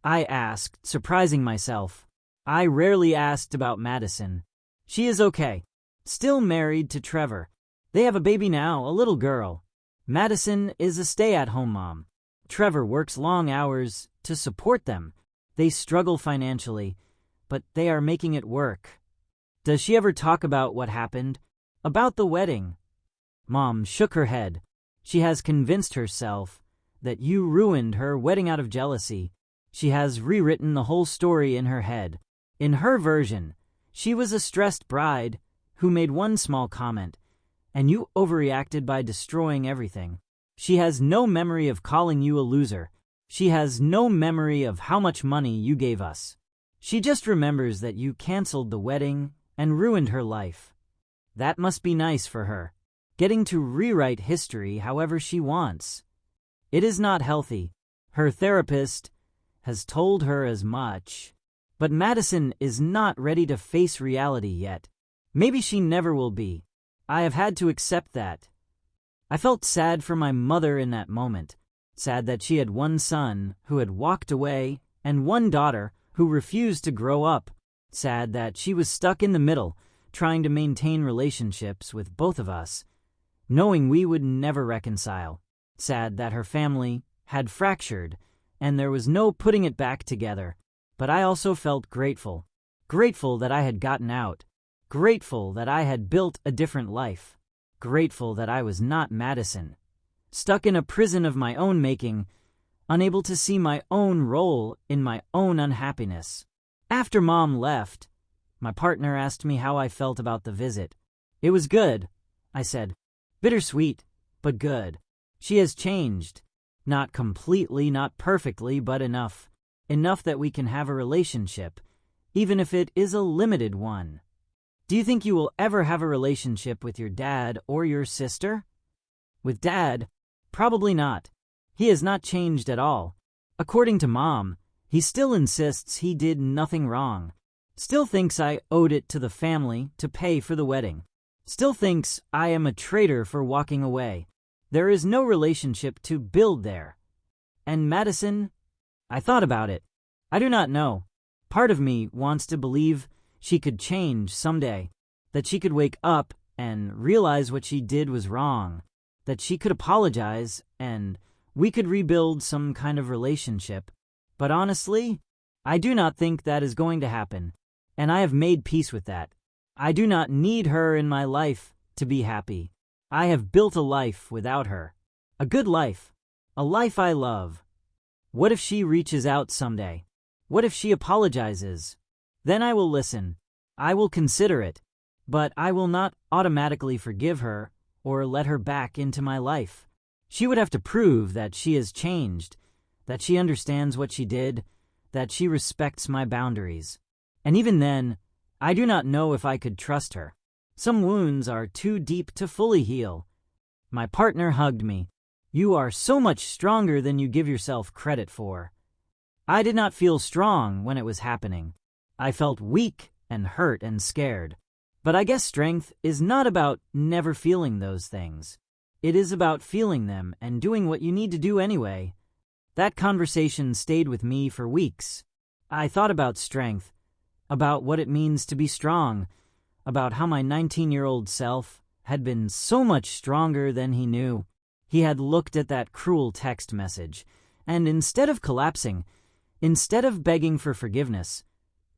I asked, surprising myself. I rarely asked about Madison. "She is okay. Still married to Trevor. They have a baby now, a little girl. Madison is a stay-at-home mom. Trevor works long hours to support them. They struggle financially, but they are making it work." "Does she ever talk about what happened? About the wedding?" Mom shook her head. "She has convinced herself that you ruined her wedding out of jealousy. She has rewritten the whole story in her head. In her version, she was a stressed bride who made one small comment, and you overreacted by destroying everything. She has no memory of calling you a loser. She has no memory of how much money you gave us. She just remembers that you canceled the wedding and ruined her life. That must be nice for her, getting to rewrite history however she wants. It is not healthy. Her therapist has told her as much. But Madison is not ready to face reality yet. Maybe she never will be. I have had to accept that." I felt sad for my mother in that moment, sad that she had one son who had walked away and one daughter who refused to grow up, sad that she was stuck in the middle, trying to maintain relationships with both of us, knowing we would never reconcile, sad that her family had fractured and there was no putting it back together. But I also felt grateful, grateful that I had gotten out, grateful that I had built a different life, grateful that I was not Madison, stuck in a prison of my own making, unable to see my own role in my own unhappiness. After Mom left, my partner asked me how I felt about the visit. "It was good," I said. "Bittersweet, but good. She has changed. Not completely, not perfectly, but enough. Enough that we can have a relationship, even if it is a limited one." "Do you think you will ever have a relationship with your dad or your sister?" "With Dad? Probably not. He has not changed at all. According to Mom, he still insists he did nothing wrong. Still thinks I owed it to the family to pay for the wedding. Still thinks I am a traitor for walking away. There is no relationship to build there. And Madison?" I thought about it. I do not know. Part of me wants to believe she could change someday, that she could wake up and realize what she did was wrong, that she could apologize and we could rebuild some kind of relationship. But honestly, I do not think that is going to happen, and I have made peace with that. I do not need her in my life to be happy. I have built a life without her. A good life. A life I love. What if she reaches out someday? What if she apologizes? Then I will listen. I will consider it. But I will not automatically forgive her or let her back into my life. She would have to prove that she has changed, that she understands what she did, that she respects my boundaries. And even then, I do not know if I could trust her. Some wounds are too deep to fully heal. My partner hugged me. "You are so much stronger than you give yourself credit for." I did not feel strong when it was happening. I felt weak and hurt and scared. But I guess strength is not about never feeling those things. It is about feeling them and doing what you need to do anyway. That conversation stayed with me for weeks. I thought about strength, about what it means to be strong, about how my 19-year-old self had been so much stronger than he knew. He had looked at that cruel text message, and instead of collapsing, instead of begging for forgiveness,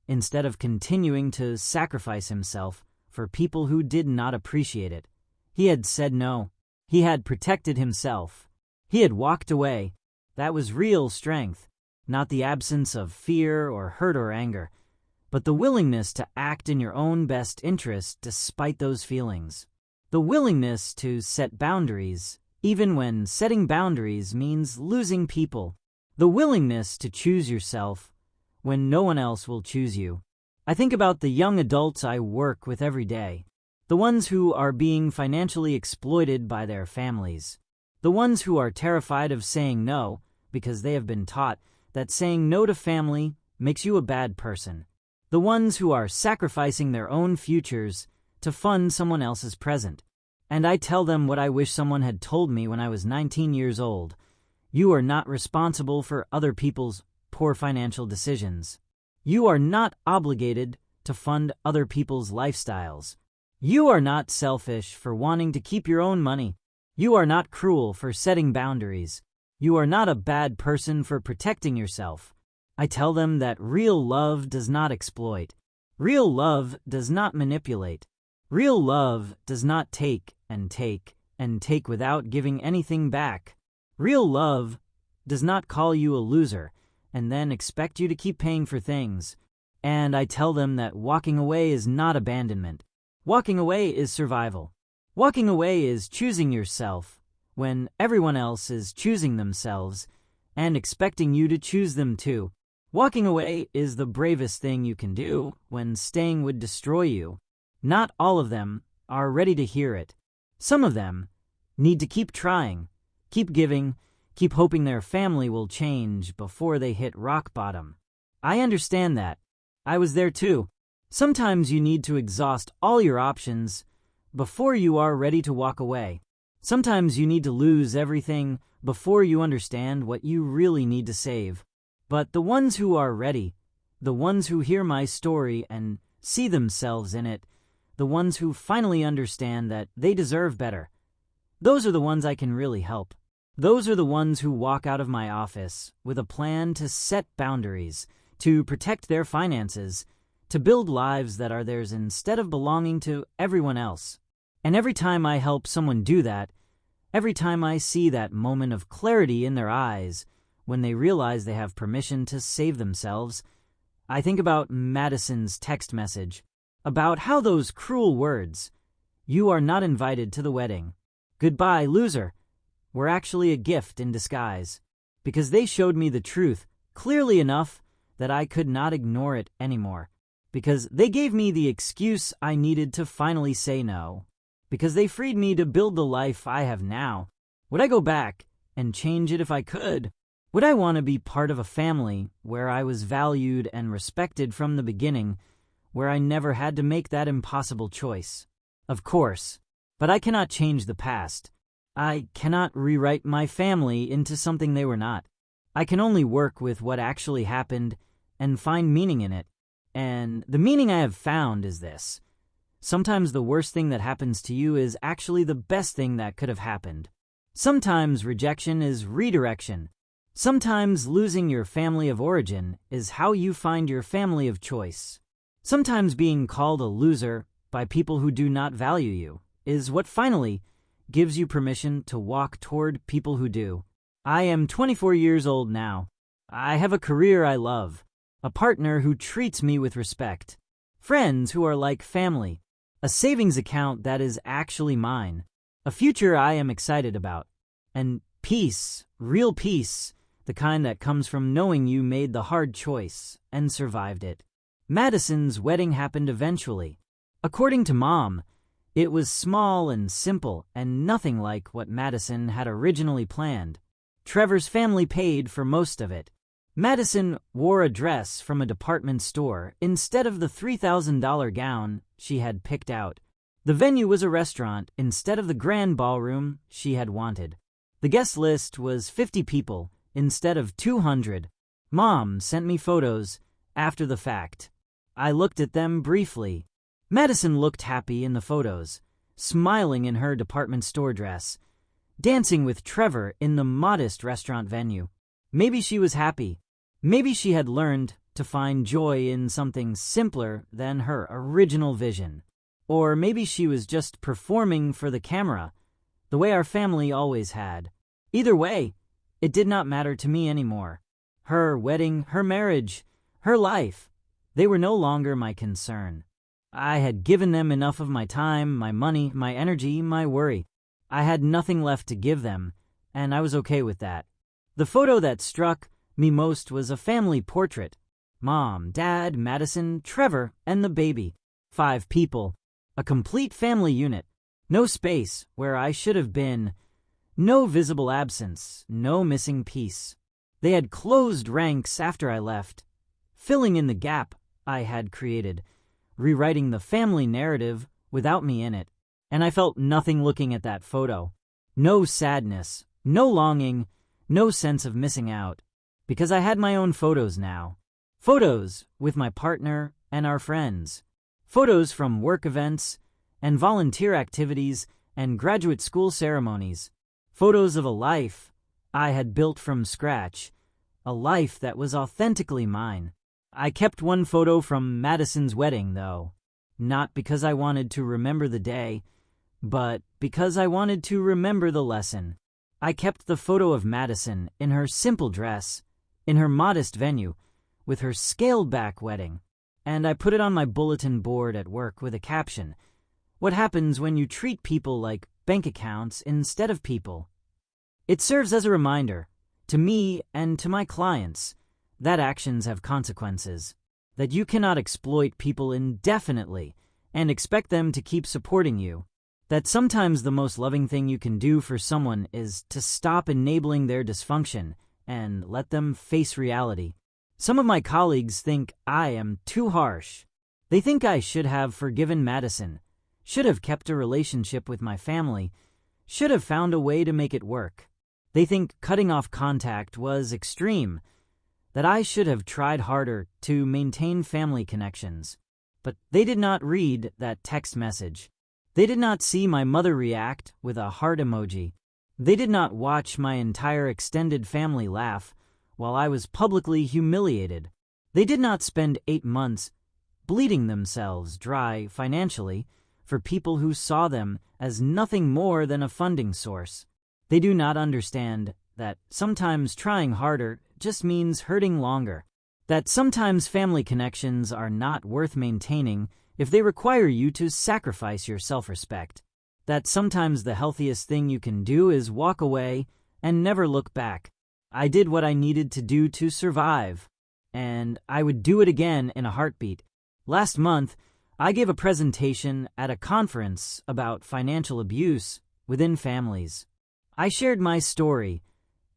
instead of continuing to sacrifice himself for people who did not appreciate it, he had said no. He had protected himself. He had walked away. That was real strength, not the absence of fear or hurt or anger, but the willingness to act in your own best interest despite those feelings. The willingness to set boundaries, even when setting boundaries means losing people. The willingness to choose yourself when no one else will choose you. I think about the young adults I work with every day, the ones who are being financially exploited by their families, the ones who are terrified of saying no because they have been taught that saying no to family makes you a bad person, the ones who are sacrificing their own futures to fund someone else's present. And I tell them what I wish someone had told me when I was 19 years old. You are not responsible for other people's poor financial decisions. You are not obligated to fund other people's lifestyles. You are not selfish for wanting to keep your own money. You are not cruel for setting boundaries. You are not a bad person for protecting yourself. I tell them that real love does not exploit. Real love does not manipulate. Real love does not take and take and take without giving anything back. Real love does not call you a loser and then expect you to keep paying for things. And I tell them that walking away is not abandonment. Walking away is survival. Walking away is choosing yourself when everyone else is choosing themselves and expecting you to choose them too. Walking away is the bravest thing you can do when staying would destroy you. Not all of them are ready to hear it. Some of them need to keep trying, keep giving, keep hoping their family will change before they hit rock bottom. I understand that. I was there too. Sometimes you need to exhaust all your options before you are ready to walk away. Sometimes you need to lose everything before you understand what you really need to save. But the ones who are ready, the ones who hear my story and see themselves in it, the ones who finally understand that they deserve better, those are the ones I can really help. Those are the ones who walk out of my office with a plan to set boundaries, to protect their finances, to build lives that are theirs instead of belonging to everyone else. And every time I help someone do that, every time I see that moment of clarity in their eyes when they realize they have permission to save themselves, I think about Madison's text message, about how those cruel words, "You are not invited to the wedding. Goodbye, loser," were actually a gift in disguise, because they showed me the truth clearly enough that I could not ignore it anymore, because they gave me the excuse I needed to finally say no, because they freed me to build the life I have now. Would I go back and change it if I could? Would I want to be part of a family where I was valued and respected from the beginning, where I never had to make that impossible choice? Of course, but I cannot change the past. I cannot rewrite my family into something they were not. I can only work with what actually happened and find meaning in it. And the meaning I have found is this: sometimes the worst thing that happens to you is actually the best thing that could have happened. Sometimes rejection is redirection. Sometimes losing your family of origin is how you find your family of choice. Sometimes being called a loser by people who do not value you is what finally gives you permission to walk toward people who do. I am 24 years old now. I have a career I love, a partner who treats me with respect, friends who are like family, a savings account that is actually mine, a future I am excited about, and peace, real peace, the kind that comes from knowing you made the hard choice and survived it. Madison's wedding happened eventually. According to Mom, it was small and simple and nothing like what Madison had originally planned. Trevor's family paid for most of it. Madison wore a dress from a department store instead of the $3,000 gown she had picked out. The venue was a restaurant instead of the grand ballroom she had wanted. The guest list was 50 people instead of 200. Mom sent me photos after the fact. I looked at them briefly. Madison looked happy in the photos, smiling in her department store dress. dancing with Trevor in the modest restaurant venue. Maybe she was happy. Maybe she had learned to find joy in something simpler than her original vision. Or maybe she was just performing for the camera, the way our family always had. Either way, it did not matter to me anymore. Her wedding, her marriage, her life, they were no longer my concern. I had given them enough of my time, my money, my energy, my worry. I had nothing left to give them, and I was okay with that. The photo that struck me most was a family portrait. Mom, Dad, Madison, Trevor, and the baby. 5 people. A complete family unit. No space where I should have been. No visible absence. No missing piece. They had closed ranks after I left, filling in the gap I had created, rewriting the family narrative without me in it. And I felt nothing looking at that photo. No sadness, no longing, no sense of missing out. Because I had my own photos now. Photos with my partner and our friends. Photos from work events and volunteer activities and graduate school ceremonies. Photos of a life I had built from scratch. A life that was authentically mine. I kept one photo from Madison's wedding, though. Not because I wanted to remember the day, but because I wanted to remember the lesson. I kept the photo of Madison in her simple dress, in her modest venue, with her scaled-back wedding, and I put it on my bulletin board at work with a caption, "What happens when you treat people like bank accounts instead of people?" It serves as a reminder, to me and to my clients, that actions have consequences, that you cannot exploit people indefinitely and expect them to keep supporting you, that sometimes the most loving thing you can do for someone is to stop enabling their dysfunction and let them face reality. Some of my colleagues think I am too harsh. They think I should have forgiven Madison, should have kept a relationship with my family, should have found a way to make it work. They think cutting off contact was extreme, that I should have tried harder to maintain family connections. But they did not read that text message. They did not see my mother react with a heart emoji. They did not watch my entire extended family laugh while I was publicly humiliated. They did not spend 8 months bleeding themselves dry financially for people who saw them as nothing more than a funding source. They do not understand that sometimes trying harder just means hurting longer, that sometimes family connections are not worth maintaining if they require you to sacrifice your self-respect, that sometimes the healthiest thing you can do is walk away and never look back. I did what I needed to do to survive, and I would do it again in a heartbeat. Last month, I gave a presentation at a conference about financial abuse within families. I shared my story,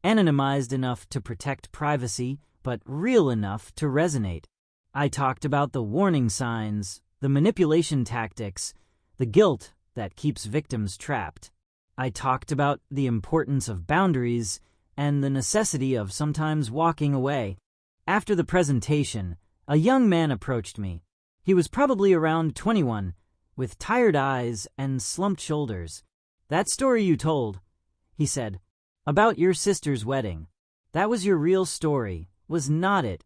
anonymized enough to protect privacy, but real enough to resonate. I talked about the warning signs, the manipulation tactics, the guilt that keeps victims trapped. I talked about the importance of boundaries and the necessity of sometimes walking away. After the presentation, a young man approached me. He was probably around 21, with tired eyes and slumped shoulders. "That story you told," he said, "about your sister's wedding, that was your real story, was not it?"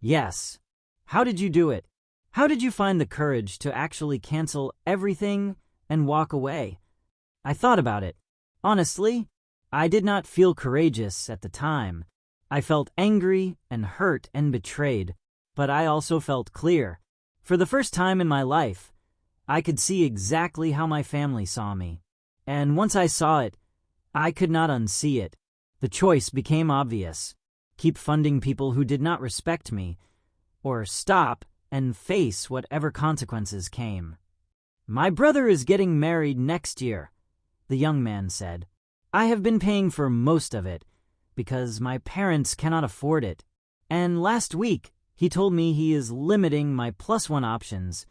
"Yes." "How did you do it? How did you find the courage to actually cancel everything and walk away?" I thought about it. Honestly, I did not feel courageous at the time. I felt angry and hurt and betrayed, but I also felt clear. For the first time in my life, I could see exactly how my family saw me. And once I saw it, I could not unsee it. The choice became obvious. Keep funding people who did not respect me, or stop and face whatever consequences came. "My brother is getting married next year," the young man said. "I have been paying for most of it, because my parents cannot afford it. And last week, he told me he is limiting my +1 options,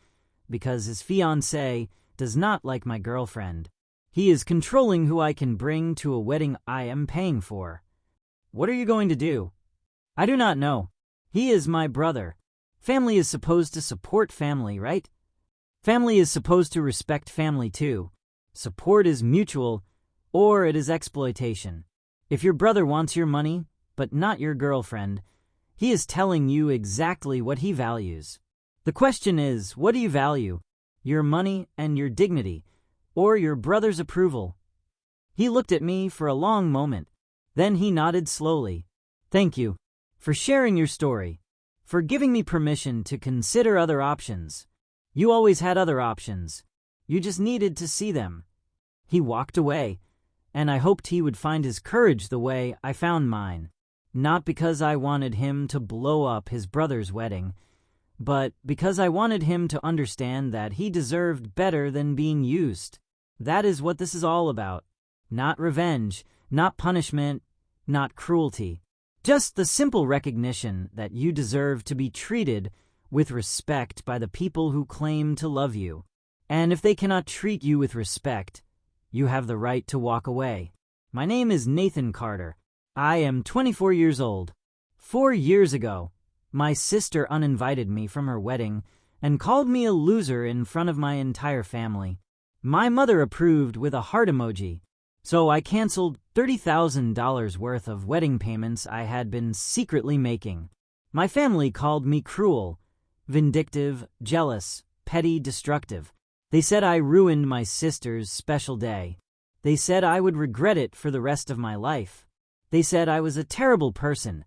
because his fiancée does not like my girlfriend. He is controlling who I can bring to a wedding I am paying for. What are you going to do?" "I do not know. He is my brother. Family is supposed to support family, right? Family is supposed to respect family too. Support is mutual, or it is exploitation. If your brother wants your money, but not your girlfriend, he is telling you exactly what he values. The question is, what do you value? Your money and your dignity, or your brother's approval? He looked at me for a long moment. Then he nodded slowly. Thank you for sharing your story, for giving me permission to consider other options. You always had other options. You just needed to see them. He walked away, and I hoped he would find his courage the way I found mine. Not because I wanted him to blow up his brother's wedding, but because I wanted him to understand that he deserved better than being used. That is what this is all about. Not revenge, not punishment, not cruelty. Just the simple recognition that you deserve to be treated with respect by the people who claim to love you. And if they cannot treat you with respect, you have the right to walk away. My name is Nathan Carter. I am 24 years old. 4 years ago, my sister uninvited me from her wedding and called me a loser in front of my entire family. My mother approved with a heart emoji, so I canceled $30,000 worth of wedding payments I had been secretly making. My family called me cruel, vindictive, jealous, petty, destructive. They said I ruined my sister's special day. They said I would regret it for the rest of my life. They said I was a terrible person,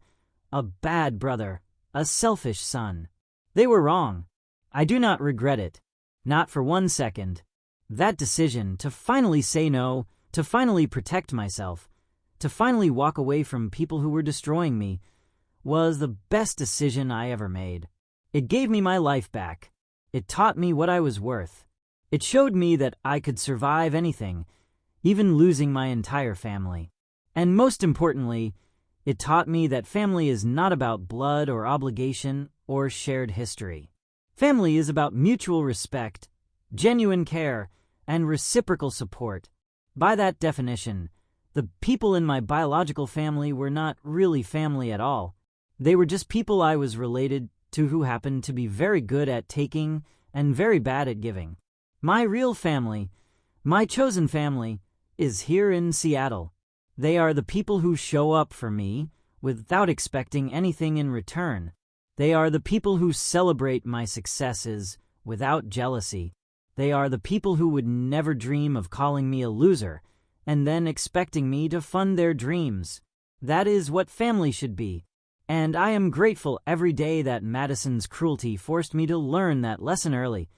a bad brother, a selfish son. They were wrong. I do not regret it. Not for 1 second. That decision to finally say no, to finally protect myself, to finally walk away from people who were destroying me, was the best decision I ever made. It gave me my life back. It taught me what I was worth. It showed me that I could survive anything, even losing my entire family. And most importantly, it taught me that family is not about blood or obligation or shared history. Family is about mutual respect, genuine care, and reciprocal support. By that definition, the people in my biological family were not really family at all. They were just people I was related to who happened to be very good at taking and very bad at giving. My real family, my chosen family, is here in Seattle. They are the people who show up for me without expecting anything in return. They are the people who celebrate my successes without jealousy. They are the people who would never dream of calling me a loser and then expecting me to fund their dreams. That is what family should be. And I am grateful every day that Madison's cruelty forced me to learn that lesson early,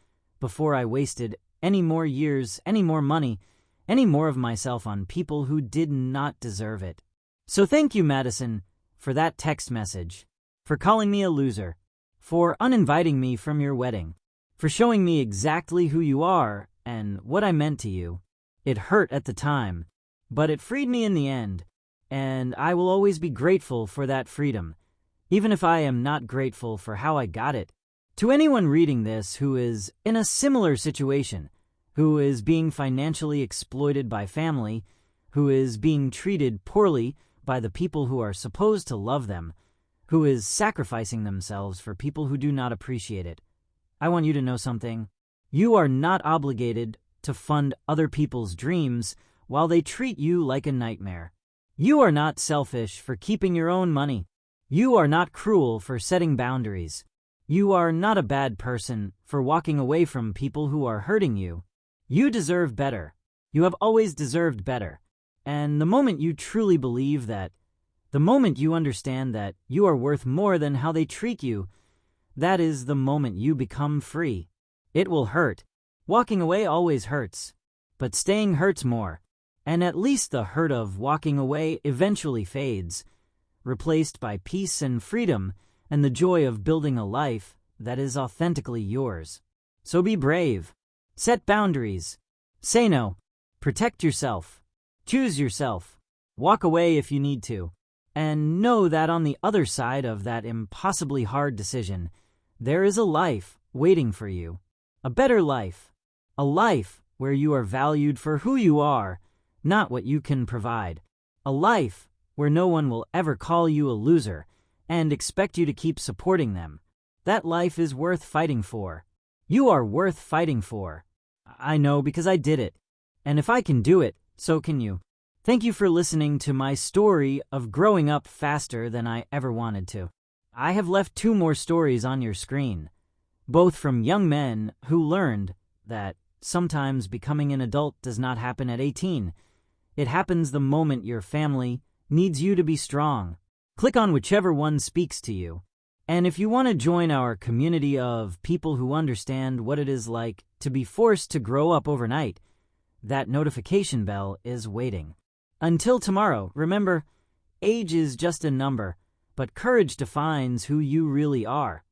before I wasted any more years, any more money, any more of myself on people who did not deserve it. So thank you, Madison, for that text message, for calling me a loser, for uninviting me from your wedding, for showing me exactly who you are and what I meant to you. It hurt at the time, but it freed me in the end, and I will always be grateful for that freedom, even if I am not grateful for how I got it. To anyone reading this who is in a similar situation, who is being financially exploited by family, who is being treated poorly by the people who are supposed to love them, who is sacrificing themselves for people who do not appreciate it, I want you to know something. You are not obligated to fund other people's dreams while they treat you like a nightmare. You are not selfish for keeping your own money. You are not cruel for setting boundaries. You are not a bad person for walking away from people who are hurting you. You deserve better. You have always deserved better. And the moment you truly believe that, the moment you understand that you are worth more than how they treat you, that is the moment you become free. It will hurt. Walking away always hurts, but staying hurts more. And at least the hurt of walking away eventually fades, replaced by peace and freedom and the joy of building a life that is authentically yours. So be brave. Set boundaries. Say no. Protect yourself. Choose yourself. Walk away if you need to. And know that on the other side of that impossibly hard decision, there is a life waiting for you. A better life. A life where you are valued for who you are, not what you can provide. A life where no one will ever call you a loser and expect you to keep supporting them. That life is worth fighting for. You are worth fighting for. I know because I did it. And if I can do it, so can you. Thank you for listening to my story of growing up faster than I ever wanted to. I have left 2 more stories on your screen, both from young men who learned that sometimes becoming an adult does not happen at 18. It happens the moment your family needs you to be strong. Click on whichever one speaks to you. And if you want to join our community of people who understand what it is like to be forced to grow up overnight, that notification bell is waiting. Until tomorrow, remember, age is just a number, but courage defines who you really are.